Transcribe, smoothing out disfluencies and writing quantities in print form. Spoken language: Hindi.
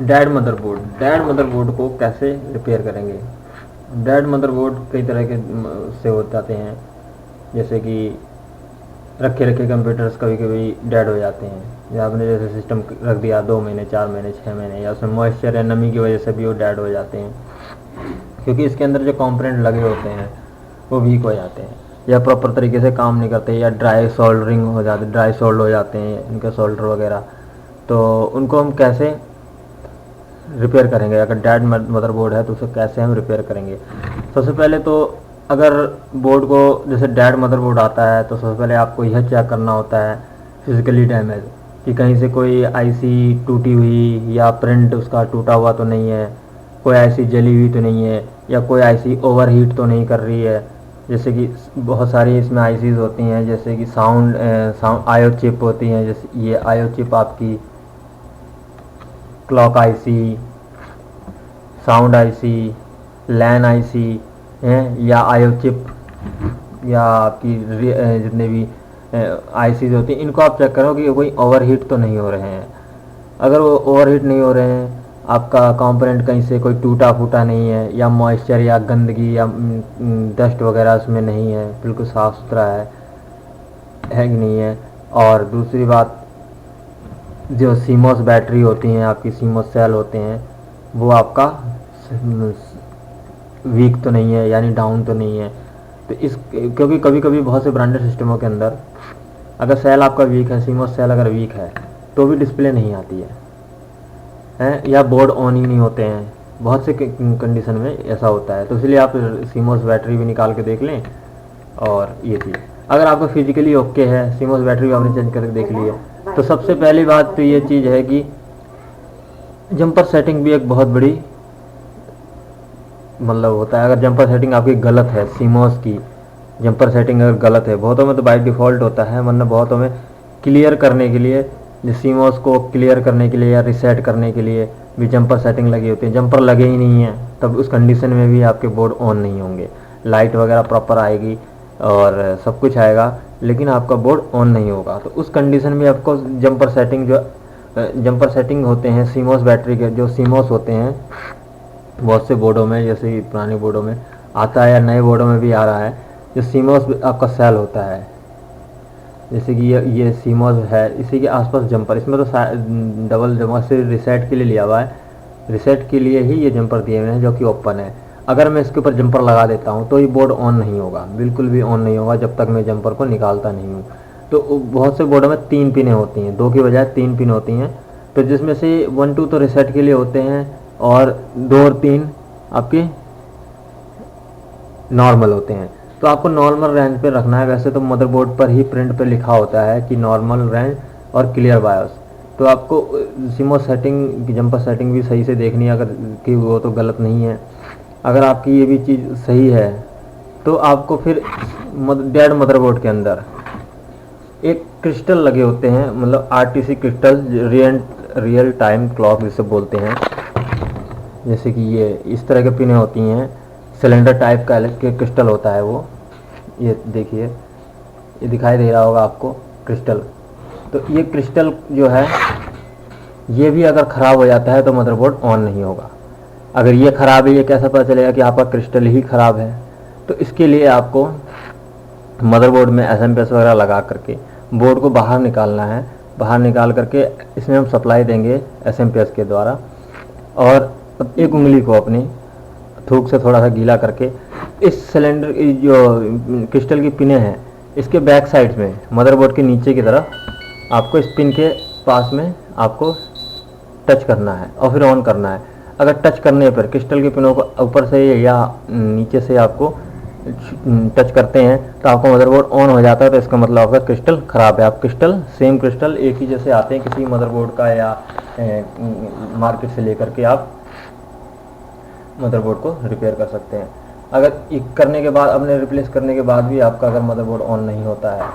डेड मदरबोर्ड को कैसे रिपेयर करेंगे। डेड मदरबोर्ड कई तरह के से हो जाते हैं, जैसे कि रखे रखे कंप्यूटर्स कभी कभी डेड हो जाते हैं, या आपने जैसे सिस्टम रख दिया 2 महीने 4 महीने 6 महीने, या उसमें मॉइस्चर या नमी की वजह से भी वो डेड हो जाते हैं, क्योंकि इसके अंदर जो कंपोनेंट लगे होते हैं वो वीक हो जाते हैं, या प्रॉपर तरीके से काम नहीं करते, या ड्राई सोल्ड हो जाते हैं इनके सोल्डर वगैरह। तो उनको हम कैसे रिपेयर करेंगे, अगर डेड मदरबोर्ड है तो उसे कैसे हम रिपेयर करेंगे। सबसे पहले तो अगर बोर्ड को जैसे डेड मदरबोर्ड आता है तो सबसे पहले आपको यह चेक करना होता है फिजिकली डैमेज, कि कहीं से कोई आईसी टूटी हुई या प्रिंट उसका टूटा हुआ तो नहीं है, कोई आईसी जली हुई तो नहीं है, या कोई आईसी ओवरहीट तो नहीं कर रही है। जैसे कि बहुत सारी इसमें आईसीज होती हैं, जैसे कि साउंड आयो चिप होती हैं, जैसे ये आयो चिप आपकी क्लॉक आईसी, साउंड आईसी, लैन आईसी हैं, या आयो चिप, या आपकी जितने भी आईसीज होती हैं, इनको आप चेक करो कि कोई ओवरहीट तो नहीं हो रहे हैं। अगर वो ओवरहीट नहीं हो रहे हैं, आपका कंपोनेंट कहीं से कोई टूटा फूटा नहीं है, या मॉइस्चर या गंदगी या डस्ट वगैरह उसमें नहीं है, बिल्कुल साफ़ सुथरा है कि नहीं है। और दूसरी बात, जो सीमोस बैटरी होती हैं आपकी, सीमोस सेल होते हैं, वो आपका वीक तो नहीं है, यानी डाउन तो नहीं है। तो इस क्योंकि कभी कभी बहुत से ब्रांडेड सिस्टमों के अंदर अगर सेल आपका वीक है, सीमोस सेल अगर वीक है तो भी डिस्प्ले नहीं आती है, या बोर्ड ऑन ही नहीं होते हैं। बहुत से कंडीशन में ऐसा होता है, तो इसलिए आप सीमोस बैटरी भी निकाल के देख लें। और ये चीज़ अगर आपको फिजिकली ओके है, सीमोस बैटरी भी आपने चेंज करके देख ली है, तो सबसे पहली बात तो ये चीज़ है कि जंपर सेटिंग भी एक बहुत बड़ी मतलब होता है। अगर जंपर सेटिंग आपकी गलत है, सीमोस की जंपर सेटिंग अगर गलत है, बहुतों में तो बाय डिफ़ॉल्ट होता है, वरना बहुतों में क्लियर करने के लिए, सीमोस को क्लियर करने के लिए या रिसेट करने के लिए भी जंपर सेटिंग लगी होती है। जंपर लगे ही नहीं है तब उस कंडीशन में भी आपके बोर्ड ऑन नहीं होंगे, लाइट वगैरह प्रॉपर आएगी और सब कुछ आएगा, लेकिन आपका बोर्ड ऑन नहीं होगा। तो उस कंडीशन में आपको जंपर सेटिंग होते हैं सीमोस बैटरी के, जो सीमोस होते हैं बहुत से बोर्डों में, जैसे पुराने बोर्डों में आता है या नए बोर्डों में भी आ रहा है, जो सीमोस आपका सेल होता है, जैसे कि ये सीमोस है, इसी के आसपास जंपर, इसमें तो डबल जंपर से रिसेट के लिए लिया हुआ है, रिसेट के लिए ही ये जंपर दिए हुए हैं जो कि ओपन है। अगर मैं इसके ऊपर जंपर लगा देता हूँ तो ये बोर्ड ऑन नहीं होगा, बिल्कुल भी ऑन नहीं होगा जब तक मैं जंपर को निकालता नहीं हूँ। तो बहुत से बोर्डों में 3 पिनें होती हैं, 2 की बजाय 3 पिन होती हैं, तो जिसमें से 1 2 तो रिसेट के लिए होते हैं और 2 और 3 आपके नॉर्मल होते हैं। तो आपको नॉर्मल रेंज पे रखना है। वैसे तो मदरबोर्ड पर ही प्रिंट पे लिखा होता है कि नॉर्मल रेंज और क्लियर बायोस, तो आपको सीमोस सेटिंग जंपर सेटिंग भी सही से देखनी है, अगर कि वो तो गलत नहीं है। अगर आपकी ये भी चीज़ सही है तो आपको फिर डेड मदरबोर्ड के अंदर एक क्रिस्टल लगे होते हैं, मतलब RTC crystal, real time clock जिसे बोलते हैं, जैसे कि ये इस तरह के पिनें होती हैं, सिलेंडर टाइप का क्रिस्टल होता है वो, ये देखिए, ये दिखाई दे रहा होगा आपको क्रिस्टल। तो ये क्रिस्टल जो है ये भी अगर ख़राब हो जाता है तो मदरबोर्ड ऑन नहीं होगा। अगर ये ख़राब है, ये कैसे पता चलेगा कि आपका क्रिस्टल ही ख़राब है? तो इसके लिए आपको मदरबोर्ड में एसएमपीएस वगैरह लगा करके बोर्ड को बाहर निकालना है। बाहर निकाल करके इसमें हम सप्लाई देंगे एसएमपीएस के द्वारा, और एक उंगली को अपनी थूक से थोड़ा सा गीला करके इस सिलेंडर जो क्रिस्टल की पिनें हैं इसके बैक साइड में मदरबोर्ड के नीचे की तरफ आपको इस पिन के पास में आपको टच करना है और फिर ऑन करना है। अगर टच करने पर क्रिस्टल की पिनों को ऊपर से या नीचे से आपको टच करते हैं तो आपका मदरबोर्ड ऑन हो जाता है, तो इसका मतलब आपका क्रिस्टल ख़राब है। आप सेम क्रिस्टल एक ही जैसे आते हैं किसी मदरबोर्ड का या मार्केट से लेकर के आप मदरबोर्ड को रिपेयर कर सकते हैं। अगर करने के बाद, अपने रिप्लेस करने के बाद भी आपका अगर मदरबोर्ड ऑन नहीं होता है